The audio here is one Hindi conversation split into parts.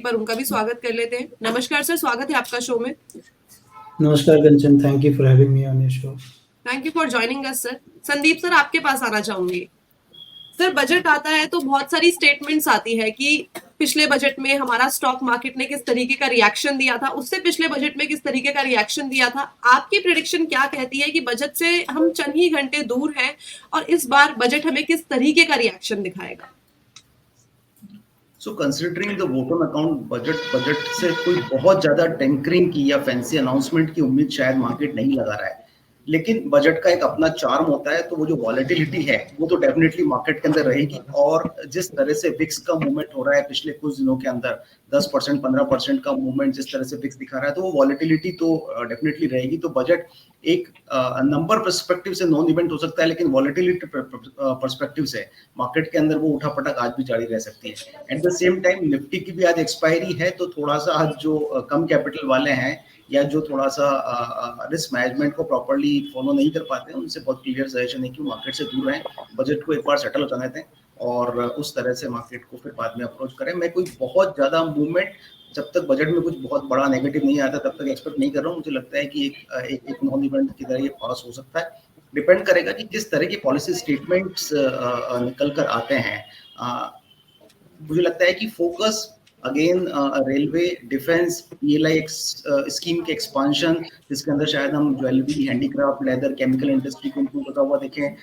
पर उनका भी स्वागत कर लेते हैं। नमस्कार सर, स्वागत है आपका शो में। नमस्कार Kanchan, thank you for having me on your show. Thank you for joining us sir. Sandeep sir, आपके पास आना चाहूंगी। सर, बजट आता है तो बहुत सारी स्टेटमेंट्स आती है कि पिछले बजट में हमारा स्टॉक मार्केट ने किस तरीके का रिएक्शन दिया था, उससे पिछले बजट में किस तरीके का रिएक्शन दिया था। आपकी प्रेडिक्शन क्या कहती है कि बजट से हम चंद ही घंटे दूर हैं और इस बार बजट हमें किस तरीके का रिएक्शन दिखाएगा? So considering the vote on account budget से कोई बहुत ज्यादा टेंकरिंग की या फैंसी अनाउंसमेंट की उम्मीद शायद मार्केट नहीं लगा रहा है, लेकिन बजट का एक अपना चार्म होता है। तो वो जो वॉलेटिलिटी है वो तो डेफिनेटली मार्केट के अंदर रहेगी, और जिस तरह से विक्स का मूवमेंट हो रहा है पिछले कुछ दिनों के अंदर 10% 15% का मूवमेंट जिस तरह से विक्स दिखा रहा है, तो वो वॉलेटिलिटी तो डेफिनेटली रहेगी। तो बजट एक नंबर पर्सपेक्टिव से नॉन इवेंट हो सकता है, लेकिन वॉलेटिलिटी पर्सपेक्टिव से मार्केट के अंदर वो उठापटक आज भी जारी रह सकती है। At the same time Nifty की भी आज एक्सपायरी है, तो थोड़ा सा आज जो कम कैपिटल वाले हैं या जो थोड़ा सा रिस्क मैनेजमेंट को प्रॉपर्ली फॉलो नहीं कर पाते हैं, उनसे बहुत क्लियर सजेशन है कि मार्केट से दूर रहें, बजट को एक बार सेटल हो जाने दें और उस तरह से मार्केट को फिर बाद में अप्रोच करें। मैं कोई बहुत ज्यादा मूवमेंट जब तक बजट में कुछ बहुत बड़ा नेगेटिव नहीं आता तब तक एक्सपेक्ट नहीं कर रहा हूँ। मुझे लगता है कि एक नॉन इवेंट की तरह ये पास हो सकता है। डिपेंड करेगा कि किस तरह की पॉलिसी स्टेटमेंट्स निकल कर आते हैं। मुझे लगता है कि focus again railway, defence, PLI scheme के एक्सपांशन, जिसके अंदर शायद हम jewellery, handicraft, leather, chemical industry को इम्प्रूव होता हुआ देखें।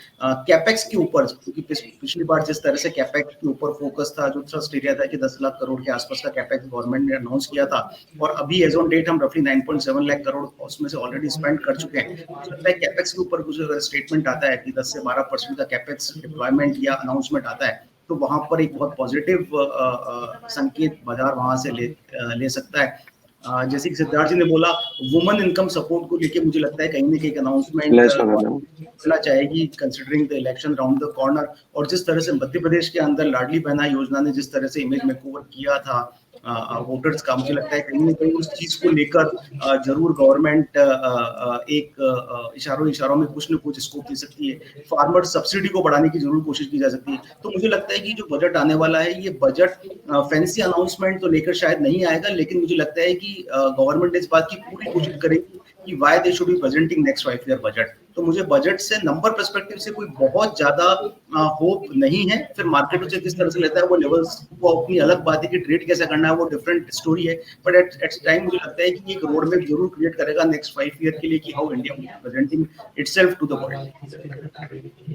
कैपेक्स के ऊपर, क्योंकि पिछली बार जिस तरह से कैपेक्स के ऊपर फोकस था, जो थ्रस्ट एरिया था कि 10 लाख करोड़ के आसपास का कैपेक्स गवर्नमेंट ने अनाउंस किया था, और अभी एज ऑन डेट हम रफली 9.7 लाख करोड़ उसमें से ऑलरेडी स्पेंड कर चुके हैं। मुझे लगता है कैपेक्स के ऊपर कुछ स्टेटमेंट आता है कि 10 से 12% का कैपेक्स डिप्लॉयमेंट या अनाउंसमेंट आता है, तो वहां पर एक बहुत पॉजिटिव संकेत बाजार वहां से ले सकता है। जैसे कि सिद्धार्थ जी ने बोला, वुमन इनकम सपोर्ट को लेके मुझे लगता है कहीं ना कहीं अनाउंसमेंट मिलना चाहेगी, considering the election round the corner. और जिस तरह से मध्य प्रदेश के अंदर लाडली बहना योजना ने जिस तरह से इमेज मेकओवर किया था वोटर्स का, मुझे लगता है कहीं ना कहीं उस चीज को लेकर जरूर गवर्नमेंट एक इशारों में कुछ न कुछ स्कोप दे सकती है। फार्मर सब्सिडी को बढ़ाने की जरूर कोशिश की जा सकती है। तो मुझे लगता है कि जो बजट आने वाला है, ये बजट फैंसी अनाउंसमेंट तो लेकर शायद नहीं आएगा, लेकिन मुझे लगता है कि गवर्नमेंट इस बात की पूरी कोशिश करेगी कि why they should be presenting next 5 year budget. तो मुझे बजट से नंबर पर्सपेक्टिव से कोई बहुत ज्यादा होप नहीं है। फिर मार्केट उसे किस तरह से लेता है वो लेवल्स वो अपनी अलग बात है कि ट्रेड कैसे करना है वो डिफरेंट स्टोरी है। बट एट टाइम मुझे लगता है कि एक रोड मैप जरूर क्रिएट करेगा नेक्स्ट 5 ईयर के लिए कि how India will presenting itself to the world.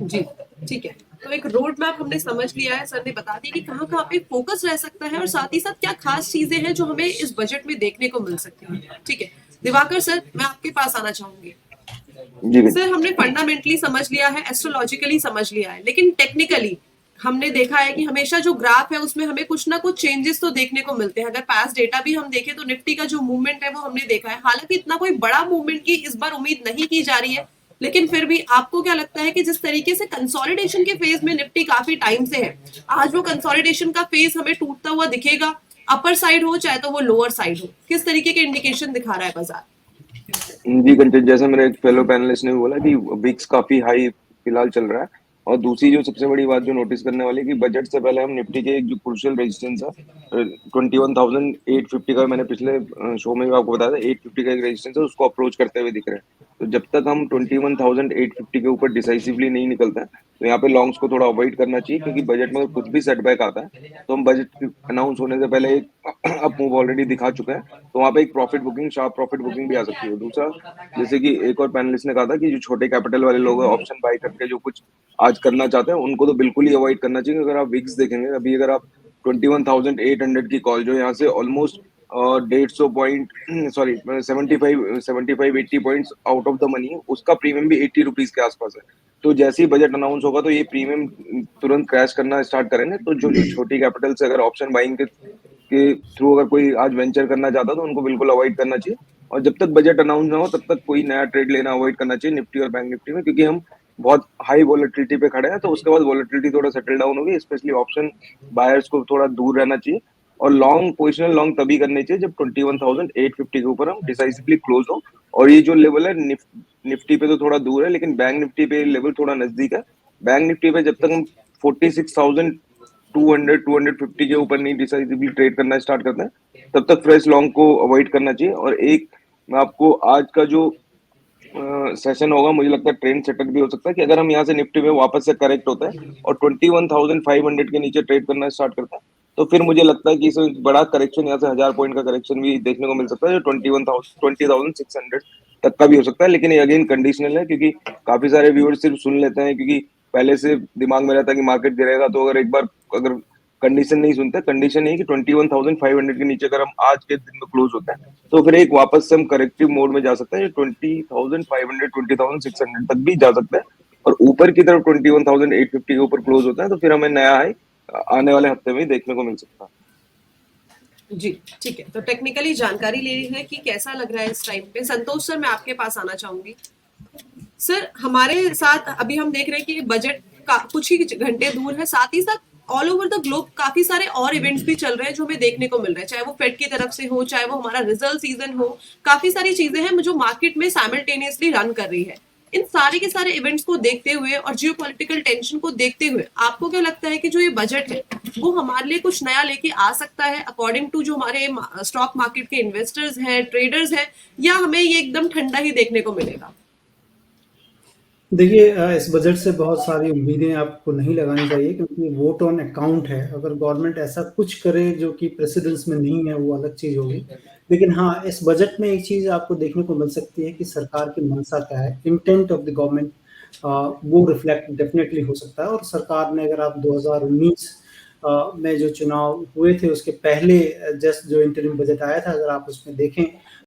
जी ठीक है, तो एक रोड मैप हमने समझ लिया है, सर ने बता दिया कि कहाँ पे फोकस रह सकता है और साथ ही साथ क्या खास चीजें हैं जो हमें इस बजट में देखने को मिल सकती है। ठीक है दिवाकर सर, मैं आपके पास आना चाहूंगी। सर, हमने फंडामेंटली समझ लिया है, एस्ट्रोलॉजिकली समझ लिया है, लेकिन टेक्निकली हमने देखा है कि हमेशा जो ग्राफ है उसमें हमें कुछ ना कुछ चेंजेस तो देखने को मिलते हैं। अगर पास्ट डेटा भी हम देखें तो निफ्टी का जो मूवमेंट है वो हमने देखा है। हालांकि इतना कोई बड़ा मूवमेंट की इस बार उम्मीद नहीं की जा रही है, लेकिन फिर भी आपको क्या लगता है कि जिस तरीके से कंसोलिडेशन के फेज में निफ्टी काफी टाइम से है, आज वो कंसोलिडेशन का फेज हमें टूटता हुआ दिखेगा, अपर साइड हो चाहे तो वो लोअर साइड हो, किस तरीके के इंडिकेशन दिखा रहा है बाजार? जी कंटेंट, जैसे मेरे एक फेलो पैनलिस्ट ने बोला कि विक्स काफी हाई फिलहाल चल रहा है, और दूसरी जो सबसे बड़ी बात जो नोटिस करने वाली है कि बजट से पहले हम निफ्टी के एक जो क्रूशियल रेजिस्टेंस है 21,850 का, मैंने पिछले शो में भी आपको बताया था 850 का एक रेजिस्टेंस है, उसको अप्रोच करते हुए दिख रहे हैं। तो जब तक हम 21,850 के ऊपर डिसाइसिवली नहीं निकलते हैं तो यहाँ पे लॉन्ग्स को थोड़ा अवॉइड करना चाहिए, क्योंकि बजट में कुछ भी सेटबैक आता है तो हम बजट अनाउंस होने से पहले एक अप मूव ऑलरेडी दिखा चुके हैं, तो वहाँ पे एक profit booking, sharp profit booking भी आ सकती है। दूसरा, जैसे कि एक और पैनलिस्ट ने कहा था कि जो छोटे कैपिटल वाले लोग हैं ऑप्शन बाय करके जो कुछ आज करना चाहते हैं उनको तो बिल्कुल ही अवॉइड करना चाहिए। अगर आप विक्स देखेंगे, अभी अगर आप 21,800 की कॉल जो यहाँ से almost 150 point 75-80 points out of the money है, उसका प्रीमियम भी 80 रुपीज के आसपास है। तो जैसे ही बजट अनाउंस होगा तो ये प्रीमियम तुरंत क्रैश करना स्टार्ट करेंगे। तो जो छोटी कैपिटल से अगर ऑप्शन बाइंग के थ्रू अगर कोई आज वेंचर करना चाहता तो उनको बिल्कुल अवॉइड करना चाहिए, और जब तक बजट अनाउंस ना हो तब तक कोई नया ट्रेड लेना अवॉइड करना चाहिए निफ्टी और बैंक निफ्टी में, क्योंकि हम बहुत हाई वॉलेटिलिटी पे खड़े हैं। तो उसके बाद वॉलेटिलिटी थोड़ा सेटल डाउन होगी, स्पेशली ऑप्शन बायर्स को थोड़ा दूर रहना चाहिए, और लॉन्ग पोजिशनल लॉन्ग तभी करनी चाहिए जब 21,850 के ऊपर हम डिसाइसिवली क्लोज हो। और ये जो लेवल है निफ्टी पे तो थोड़ा दूर है, लेकिन बैंक निफ्टी पे लेवल थोड़ा नजदीक है। बैंक निफ्टी पे जब तक हम 46,200 200 250 के ऊपर नहीं डिसाइसिवली ट्रेड करना स्टार्ट करते हैं तब तक फ्रेश लॉन्ग को अवॉइड करना चाहिए। और एक मैं आपको आज का जो सेशन होगा, मुझे लगता है ट्रेंड सेटअप भी हो सकता है कि अगर हम यहाँ से निफ्टी में वापस से करेक्ट होता है और 21,500 के नीचे ट्रेड करना स्टार्ट करता है तो फिर मुझे लगता है कि इसमें बड़ा करेक्शन, यहाँ से 1000 पॉइंट का करेक्शन भी देखने को मिल सकता है, जो 20,600 तक का भी हो सकता है। लेकिन ये अगेन कंडीशनल है, क्योंकि काफी सारे व्यूअर्स सिर्फ सुन लेते हैं, क्योंकि पहले से दिमाग में रहता है कि मार्केट गिरेगा, तो अगर एक बार अगर कंडीशन नहीं सुनते, कंडीशन ये कि 21,500 के नीचे अगर हम आज के दिन में क्लोज होते हैं तो फिर एक वापस से हम करेक्टिव मोड में जा सकते हैं, 20,500 20,600 तक भी जा सकते हैं। और ऊपर की तरफ 21,850 के ऊपर क्लोज होता है तो फिर हमें नया हाई आने वाले हफ्ते में ही देखने को मिल सकता है। जी ठीक है, तो टेक्निकली जानकारी ले रही है कि कैसा लग रहा है इस टाइम पे। संतोष सर, मैं आपके पास आना चाहूंगी। सर, हमारे साथ अभी हम देख रहे हैं कि बजट का कुछ ही घंटे दूर है, साथ ही साथ ऑल ओवर द ग्लोब काफी सारे और इवेंट्स भी चल रहे हैं जो हमें देखने को मिल रहे हैं, चाहे वो फेड की तरफ से हो, चाहे वो हमारा रिजल्ट सीजन हो। काफी सारी चीजें हैं जो मार्केट में साइमल्टेनियसली रन कर रही है। इन सारे के सारे इवेंट्स को देखते हुए और जियोपॉलिटिकल टेंशन को देखते हुए आपको क्या लगता है कि जो ये बजट है वो हमारे लिए कुछ नया लेके आ सकता है अकॉर्डिंग टू जो हमारे स्टॉक मार्केट के इन्वेस्टर्स हैं, ट्रेडर्स हैं, या हमें ये एकदम ठंडा ही देखने को मिलेगा? देखिए, इस बजट से बहुत सारी उम्मीदें आपको नहीं लगानी चाहिए, क्योंकि वोट ऑन अकाउंट है। अगर गवर्नमेंट ऐसा कुछ करे जो कि प्रेसिडेंस में नहीं है, वो अलग चीज़ होगी। लेकिन हाँ, इस बजट में एक चीज़ आपको देखने को मिल सकती है कि सरकार की मंशा क्या है, इंटेंट ऑफ द गवर्नमेंट, वो रिफ्लेक्ट डेफिनेटली हो सकता है। और सरकार ने, अगर आप 2019 में जो चुनाव हुए थे उसके पहले जस्ट जो इंटरिम बजट आया था, अगर आप उसमें देखें